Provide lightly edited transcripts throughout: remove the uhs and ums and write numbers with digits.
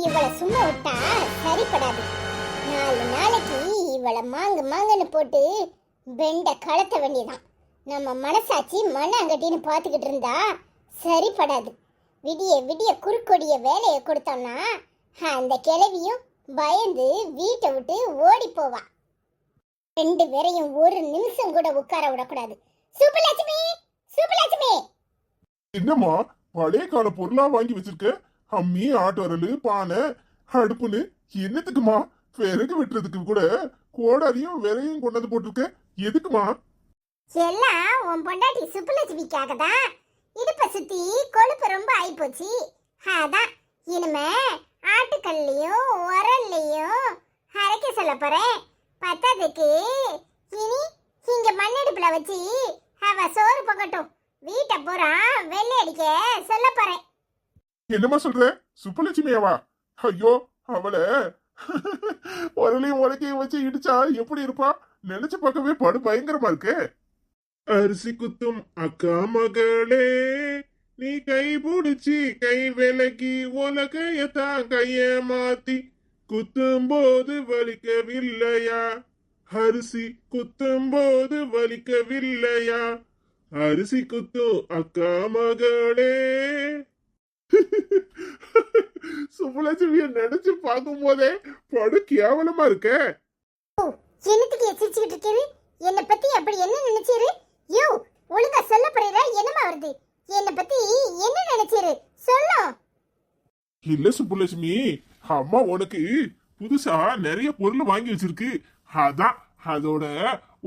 இவளை சும்மா விட்டா சரிப்படாது. 4 நாளைக்கு இவளை மாங்குன்னு போட்டு பெண்ட கலத்த வேண்டியதான். நம்ம மனசாட்சி மண்ணாங்கட்டின்னு பார்த்துக்கிட்டு இருந்தா சரிப்படாது. விடிய விடிய குறுக்கொடிய வேலையை கொடுத்தோம்னா அந்த கிழவியும் பயந்து வீட்டை விட்டு ஓடி போவா. 2 பேரையும் ஒரு நிமிஷம் கூட உட்கார விடக்கூடாது. சுப்புலட்சுமி, சுப்புலட்சுமி! என்னம்மா பழைய கால பொருளா வாங்கி வச்சிருக்க? அம்மி, ஆட்டோரலு, பானை, அடுப்புன்னு என்னத்துக்குமா? விறகு வெட்டுறதுக்கு கூட கோடாரியும் விரையும் கொண்டாந்து போட்டிருக்க, எதுக்குமா? எல்லாம் உன் பொண்டாட்டி சுப்புலட்சுமிக்காக தான். இடுப்பை சுத்தி கொழுப்பு ரொம்ப ஆயிப்போச்சு. அதான் இனிமே ஆட்டுக்கல்லையும் உரல்லையும் அரைக்க சொல்ல போறேன். பத்தாதுக்கு இனி இங்க மண்ணெடுப்புல வச்சு அவ சோறு பொங்கட்டும். வீட்டை பூரா வெள்ளை அடிக்க சொல்ல போறேன். என்னம்மா சொல்ற? சுப்புலட்சுமியாவா? ஐயோ, அவளை உரலையும் உலக்கையும் வச்சு இடிச்சா எப்படி இருப்பா? நினைச்சு பார்க்கவே படு பயங்கரமா இருக்கு. அரிசி குத்தும் அக்கா மகளே, நீ கை பிடிச்சி கை விலகி உலகையத்தான் கைய மாத்தி குத்தும் போது வலிக்கவில்லையா? அரிசி குத்தும் போது வலிக்கவில்லையா? அரிசி குத்தும் அக்கா மகளே. சுப்புலட்சுமிய நினைச்சு பார்க்கும் போதே படு கேவலமா இருக்க. என்னத்துக்கு எச்சிச்சுக்கிட்டு இருக்கீரு? என்னை பத்தி அப்படி என்ன நினைச்சீரு? யோ, ஒழுங்கா சொல்ல போறீரா? என்னமா வருது? என்னை பத்தி என்ன நினைச்சீரு? சொல்லும். இல்ல சுப்புலட்சுமி, அம்மா உனக்கு புதுசா நிறைய பொருள் வாங்கி வச்சிருக்கு. அதான் அதோட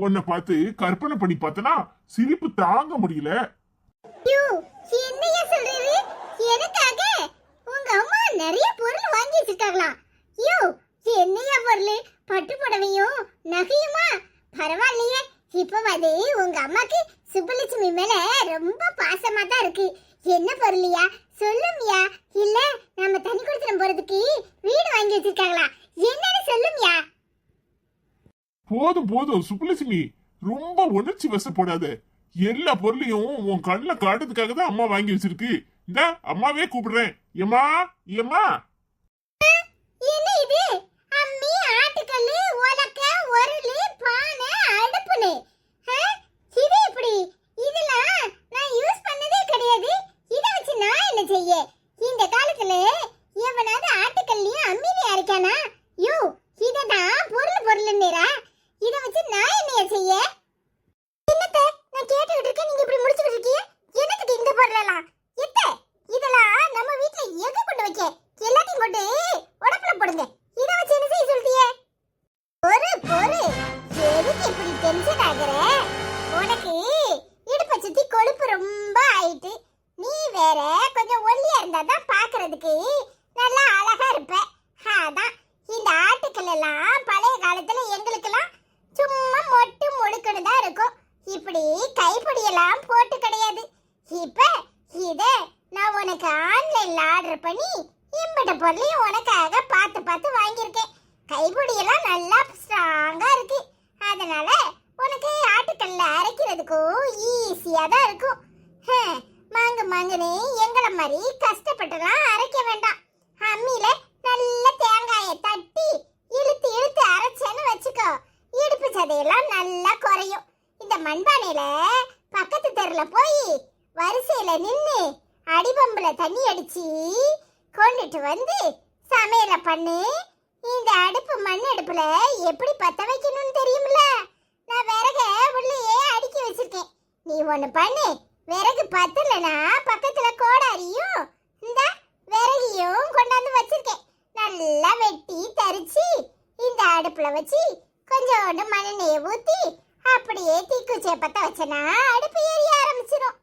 உன்னை பார்த்து கற்பனை பண்ணி பார்த்தனா சிரிப்பு தாங்க முடியல. யோ, என்னையா சொல்றீரு? எனக்காக உங்க அம்மா நிறைய பொருள் வாங்கி வச்சிருக்காங்களா? யோ, என்னையா பொருள்? பட்டு புடவையும் நகையுமா? பரவாயில்லையே. இப்பவாது உங்க அம்மாக்கு சுப்புலட்சுமி மேல ரொம்ப பாசமா தான் இருக்கு. என்ன பொருளியா? சொல்லுமியா. இல்ல நம்ம தனி கொடுத்துட்டு போறதுக்கு வீடு வாங்கி வச்சிருக்காங்களா? என்னன்னு சொல்லுமியா. போதும் போதும் சுப்புலட்சுமி, ரொம்ப உணர்ச்சி வசப்படாத. எல்லா பொருளையும் உன் கண்ணுல காட்டுறதுக்காக தான் அம்மா வாங்கி வச்சிருக்கு. இந்த அம்மாவே கூப்பிடுறேன். ஏமா, ஏமா. என்ன இது? அம்மி, ஆட்டுக்கல்லு, உலக்க, உரலு, பானை, அடுப்புன்னு. இது எப்படி? இதெல்லாம் நான் யூஸ் பண்ணதே கிடையாது. இத வச்சு நான் என்ன செய்ய? இந்த காலத்துல எவனாவது ஆட்டுக்கல்லையும் அம்மிலையும் அரைக்கானா? யோ, இததான் பொருள்னேரா? இத வச்சு நான் என்னைய செய்ய? என்னத்த நான் கேட்டுக்கிட்டு இருக்கேன், நீங்க இப்படி முடிச்சுக்கிட்டு இருக்கீங்க? என்னத்துக்கு இந்த பொருளெல்லாம்? எத்த இதெல்லாம் நம்ம வீட்ல எங்க கொண்டு வைக்க? எல்லாத்தையும் கொண்டு உடப்புல போடுங்க. இத வச்சு என்ன செய்ய சொல்றீங்க? பொறு எதுக்கு இப்படி டென்ஷன் ஆகுற? உனக்கு இடுப்பை சுத்தி கொழுப்பு ரொம்ப ஆயிட்டு. நீ வேற கொஞ்சம் ஒல்லியா இருந்தா தான் பாக்குறதுக்கு நல்லா அழகா இருப்ப. அதான் இந்த ஆட்டுக்கள் எல்லாம் பழைய காலத்துல எங்களுக்கெல்லாம் சும்மா மொட்டு முழுக்கணும் தான் இருக்கும். இப்படி கைப்பிடியெல்லாம் போட்டு கிடையாது. இப்ப இத நான் உனக்கு ஆன்லைன்ல ஆர்டர் பண்ணி இம்பட்ட பொருளையும் உனக்காக பார்த்து பார்த்து வாங்கியிருக்கேன். கைப்பிடியெல்லாம் நல்லா ஸ்ட்ராங்கா இருக்கு. அதனால உனக்கு ஆட்டுக்கல்ல அரைக்கிறதுக்கும் ஈஸியா தான் இருக்கும். மாங்குன்னு எங்களை மாதிரி கஷ்டப்பட்டுலாம் அரைக்க வேண்டாம். அம்மியில நல்ல தேங்காயை தட்டி இழுத்து இழுத்து அரைச்சேன்னு வச்சுக்கோ, இடுப்பு சதையெல்லாம் நல்லா குறையும். இந்த மண்பானையில பக்கத்து தெருல போய் வரிசையில நின்னு அடிபம்புல தண்ணி அடிச்சு கொண்டுட்டு வந்து சமையல பண்ணு. இந்த அடுப்பு மண் அடுப்புல எப்படி பத்த வைக்கணும்னு தெரியும்ல? நான் விறக உள்ளேயே அடுக்கி வச்சிருக்கேன். நீ ஒண்ணு பண்ணு, விறகு பத்தலனா பக்கத்துல கோடாரியும் இந்த விறகையும் கொண்டாந்து வச்சிருக்கேன். நல்லா வெட்டி தரிச்சு இந்த அடுப்புல வச்சு கொஞ்சோண்டு மண்ணெண்ணெயை ஊத்தி அப்படியே தீக்குச்சியை பத்த வச்சனா அடுப்பு எரிய ஆரம்பிச்சிடும்.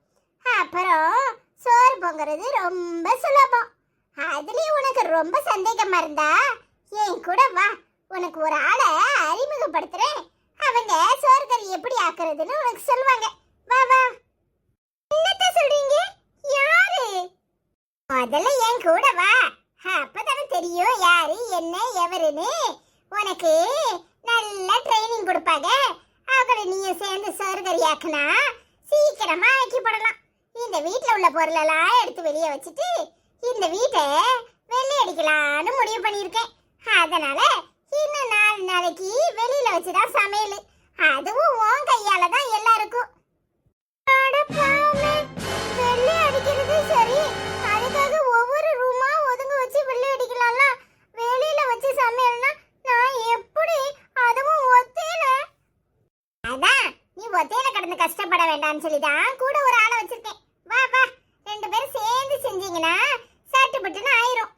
அப்புறம் சோறு பொங்குறது ரொம்ப சுலபம். அதுலயும் உனக்கு ரொம்ப சந்தேகமா இருந்தா என் கூட வா, உனக்கு ஒரு ஆளை அறிமுகப்படுத்துறேன். அவங்க சோறு கறி எப்படி ஆக்குறதுன்னு உனக்கு சொல்லுவாங்க. வா வா. என்னத்த சொல்றீங்க? யாரு? முதல்ல என் கூட வா, அப்பதானே தெரியும் யாரு என்ன எவருன்னு. உனக்கு நல்ல ட்ரைனிங் கொடுப்பாங்க. அவங்கள நீயும் சேர்ந்து சோறு கறி ஆக்குனா சீக்கிரமா ஆக்கி போடலாம். இந்த வீட்டுல உள்ள பொருளெல்லாம் எடுத்து வெளியே வச்சுட்டு இந்த வீட்டை வெள்ளை அடிக்கலான்னு முடிவு பண்ணியிருக்கேன். அதனால இன்னும் 4 நாளைக்கு வெளியில வச்சுதான் சமையல். அதுவும் உன் கையால தான் எல்லாருக்கும். அட பாவமே, வெள்ளை அடிக்கிறது சரி, அதுக்காக ஒவ்வொரு ரூமா ஒதுங்க வச்சு வெள்ளை அடிக்கலாம்ல. வெளியில வச்சு சமையல்னா நான் எப்படி, அதுவும் ஒத்தையில? அதான் நீ ஒத்தையில கடந்து கஷ்டப்பட வேண்டாம்னு சொல்லிதான் கூட ஒரு ஆளை வச்சிருக்கேன். வா வா, 2 பேரும் சேர்ந்து செஞ்சீங்கன்னா சட்டுப்பட்டுன்னு ஆயிரும்.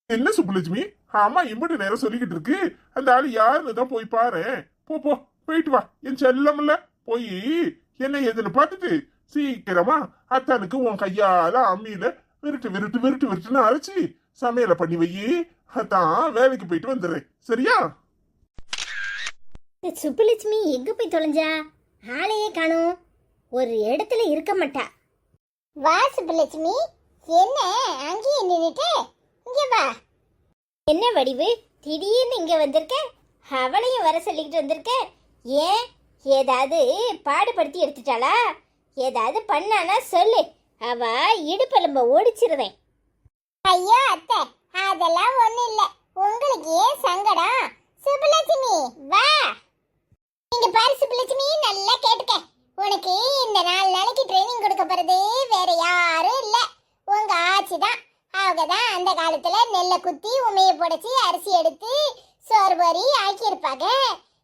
என்ன சுப்புலட்சுமி, அம்மா இம்பட்டு நேரம் சொல்லிக்கிட்டு இருக்கு, அந்த ஆளு யாருன்னு தான் போய் பாரு. போ போ, போயிட்டு வா என் செல்லம்ல. போய் என்ன ஏதுன்னு பார்த்துட்டு சீக்கிரமா அத்தானுக்கு உன் கையால அம்மியில விருட்டு விருட்டு விருட்டு விருட்டுன்னு அரைச்சி சமையலை பண்ணி வை. அதான் வேலைக்கு போயிட்டு வந்துடுறேன், சரியா? சுப்புலட்சுமி எங்க போய் தொலைஞ்சா? ஆளையே காணோம், ஒரு இடத்துல இருக்க மாட்டா. வா சுப்புலட்சுமி, என்ன அங்கேயே நின்னுட்டு? இங்க வா. என்ன வடிவு, திடீர்னு இங்க வந்திருக்க? அவளையும் வர சொல்லிக்கிட்டு வந்திருக்க. ஏன், ஏதாவது பாடுபடுத்தி எடுத்துட்டாளா? ஏதாவது பண்ணானா சொல்லு, அவ இடுப்பெலும்ப ஒடிச்சிருவேன். ஐயோ அத்தை, அதெல்லாம் ஒண்ணும் இல்ல. உங்களுக்கு ஏன் சங்கடம்? சுப்புலட்சுமி வா. நீங்க பாரு சுப்புலட்சுமி, நல்லா கேட்டுக்க. உனக்கு இந்த 4 நாளைக்கு ட்ரைனிங் கொடுக்க போறது வேற யாரும் இல்ல, உங்க ஆச்சி தான். அவங்க தான் அந்த காலத்துல நெல்லை குத்தி உமைய புடைச்சி அரிசி எடுத்து சோறு பறி ஆக்கியிருப்பாங்க.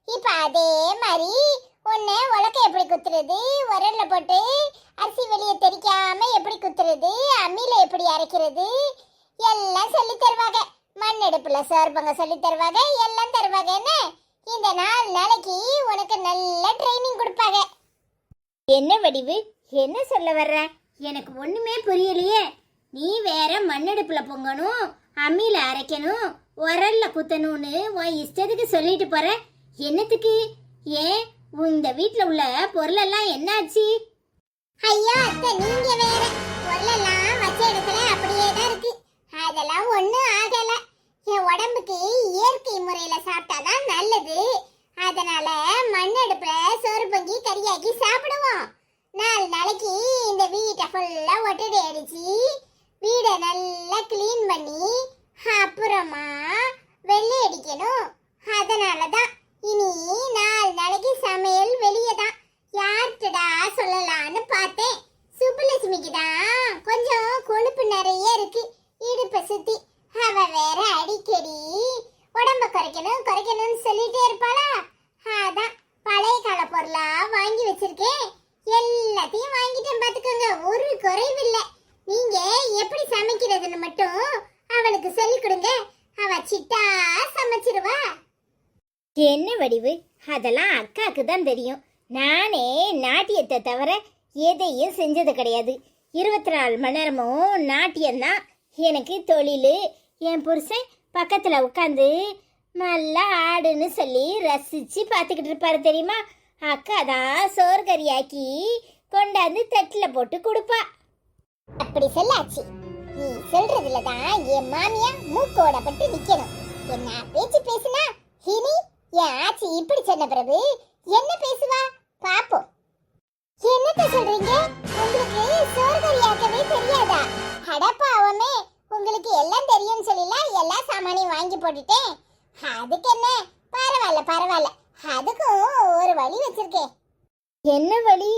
இப்ப அதே மாதிரி உன்னை உலக்க எப்படி குத்துறது, உரல்ல போட்டு அரிசி வெளியே தெரிக்காம எப்படி குத்துறது, அம்மியில எப்படி அரைக்கிறது எல்லாம் சொல்லி தருவாங்க. மண்ணெடுப்புல சோறுபங்க சொல்லி தருவாங்க, எல்லாம் தருவாங்க. என்ன இந்த 4 நாளைக்கு உனக்கு நல்ல ட்ரைனிங் கொடுப்பாங்க. என்ன வடிவு, என்ன சொல்ல வர்ற? எனக்கு ஒண்ணுமே புரியலையே. நீ வேற மண்ணெடுப்புல பொங்கணும், அம்மியில அரைக்கணும், உரல்ல குத்தணும்னு உன் இஷ்டத்துக்கு சொல்லிட்டு போற. என்னத்துக்கு? ஏன், இந்த வீட்டுல உள்ள பொருளெல்லாம் என்னாச்சு? ஐயோ அத்தை, நீங்க வேற. பொருளெல்லாம் வச்ச இடத்துல அப்படியே தான் இருக்கு. அதெல்லாம் ஒண்ணும் ஆகல. என் உடம்புக்கு இயற்கை முறையில சாப்பிட்டாதான் நல்லது. அதனால மண்ணெடுப்புல சோறு பொங்கி கறியாக்கி சாப்பிடுவோம். 4 நாளைக்கு இந்த வீட்டை ஃபுல்லா ஒட்டடை அடிச்சு வீடை நல்லா கிளீன் பண்ணி அப்புறமா வெள்ளை அடிக்கணும். அதனாலதான் இனி 4 நாளைக்கு சமையல் வெளியே தான். யார்கிட்டடா சொல்லலான்னு பார்த்தேன். சுப்புலட்சுமிக்கு தான் கொஞ்சம் கொழுப்பு நிறைய இருக்கு இடுப்பை சுத்தி. அவ வேற அடிக்கடி உடம்ப குறைக்கணும் குறைக்கணும்னு சொல்லிட்டே இருப்பாளா. அதான் பழைய கால பொருளா வாங்கி வச்சிருக்கேன். எல்லாத்தையும் வாங்கிட்டேன் பாத்துக்கோங்க, ஒரு குறைவில்ல. நீங்க எப்படி சமைக்கிறதுன்னு மட்டும் அவளுக்கு சொல்லி கொடுங்க, அவ சிட்டா சமைச்சிருவா. என்ன வடிவு, அதெல்லாம் அக்காக்கு தான் தெரியும். நானே நாட்டியத்தை தவிர எதையும் செஞ்சது கிடையாது. 24 மணி நேரமும் நாட்டியம்தான் எனக்கு தொழில். என் புருஷன் பக்கத்தில் உட்காந்து நல்லா ஆடுன்னு சொல்லி ரசித்து பார்த்துக்கிட்டு இருப்பாரு தெரியுமா. அக்கா தான் சோறு கறியாக்கி கொண்டாந்து தட்டில் போட்டு கொடுப்பா. அப்படி சொல்லாச்சு, நீ சொல்றதுல தான் என் மாமியா மூக்கோட பட்டு நிக்கணும். என்ன பேச்சு பேசுனா இனி என் ஆச்சி இப்படி சொன்ன பிறகு என்ன பேசுவா பாப்போம். என்னத்த சொல்றீங்க? உங்களுக்கு சோறு கறியாக்கவே தெரியாதா? அடப்பாவமே, உங்களுக்கு எல்லாம் தெரியும்னு சொல்லலாம் எல்லா சாமானையும் வாங்கி போட்டுட்டேன். அதுக்கு என்ன, பரவாயில்ல பரவாயில்ல, அதுக்கும் ஒரு வழி வச்சிருக்கேன். என்ன வழி?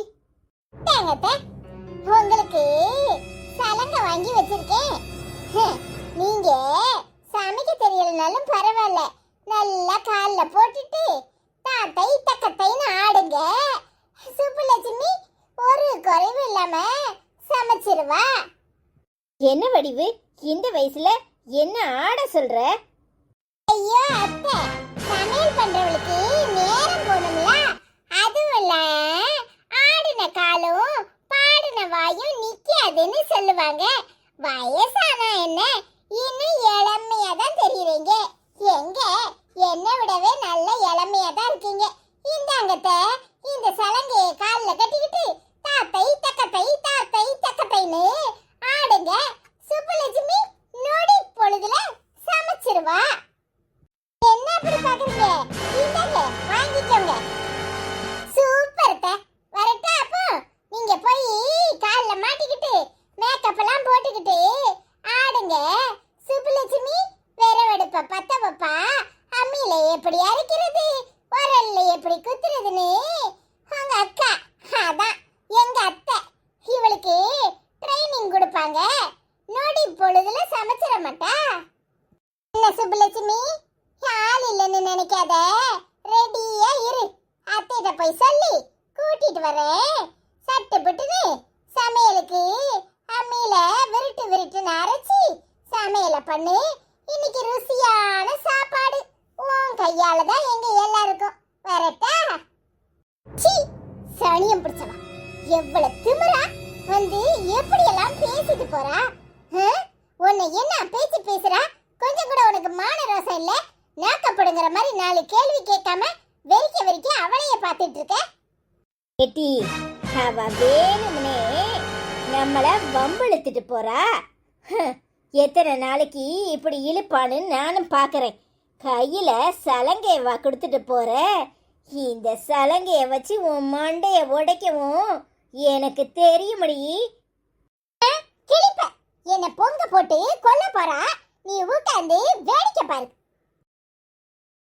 உங்களுக்கு சலங்க வாங்கி வச்சிருக்கேன். நீங்க சமைக்க தெரியலனாலும் பரவாயில்ல, நல்லா கால்ல போட்டுட்டு தாத்தை தக்கத்தைன்னு ஆடுங்க. சுப்புலட்சுமி ஒரு குறைவு இல்லாம சமைச்சிருவா. என்ன வடிவு, இந்த வயசுல என்ன ஆட சொல்ற? ஐயோ அத்தை, சமையல் பண்றவளுக்கு நேரம் போகணும்ல. அதுவும் இல்ல, ஆடின காலும் பாடின வாயும் நிக்காதுன்னு சொல்லுவாங்க. வயசானா என்ன, இன்னும் இளமையா தான் தெரியுறீங்க. எங்க என்னை விடவே நல்ல இளமையா தான் இருக்கீங்க. இந்தாங்கத்தை, இந்த சலங்கையை காலில் கட்டிக்கிட்டு தாத்தை தக்கத்தை தாத்தை தக்கத்தைன்னு ஆடுங்க. சுப்புலட்சுமி நொடி பொழுதுல சமைச்சிருவா. என்ன அப்படி பாக்குறீங்க? இந்தாங்க வாங்கிக்கோங்க. சூப்பர் த, வரட்டா? அப்போ நீங்க போய் கால்ல மாட்டிக்கிட்டு மேக்கப் எல்லாம் போட்டுக்கிட்டு ஆடுங்க. சுப்புலட்சுமி எப்படி அரைக்கிறது, உரல்ல எப்படி குத்துறதுன்னு உங்க அக்கா, அதான் எங்க அத்தை, இவளுக்கு ட்ரைனிங் கொடுப்பாங்க. நொடி பொழுதுல சமைச்சிட மாட்டா. என்ன சுப்புலட்சுமி, ஆள் இல்லைன்னு நினைக்காத, ரெடியா இரு. அத்தைகிட்ட போய் சொல்லி கூட்டிட்டு வரேன். சட்டுப்பட்டுன்னு சமையலுக்கு அம்மியில விருட்டு விருட்டுன்னு அரைச்சி சமையல பண்ணு. இன்னைக்கு ருசியான சாப்பாடு உன் கையால தான் எங்க எல்லாருக்கும். வரட்டா? சீ, சனியம் பிடிச்சவா, எவ்வளவு திமிரா வந்து எப்படி எல்லாம் பேசிட்டு போறா. உன்னை என்ன பேச்சு பேசுறா? கொஞ்சம் கூட உனக்கு மான ரோசம் இல்ல? நாக்கப்படுங்கிற மாதிரி 4 கேள்வி கேட்காம வெறிக்க வெறிக்க அவளையே பார்த்துட்டு இருக்க. ஏட்டி, அவ வேணும்னே நம்மள வம்பிழுத்துட்டு போறா. எத்தனை நாளைக்கு இப்படி இழுப்பான்னு நானும் பாக்குறேன். கையில சலங்கையவா கொடுத்துட்டு போற. இந்த சலங்கைய வச்சு உன் மண்டைய உடைக்கவும் எனக்கு தெரியுமடி. கிளிப்ப என்ன பொங்க போட்டு கொல்ல போறா. நீ உட்கார்ந்து வேடிக்கை பாரு.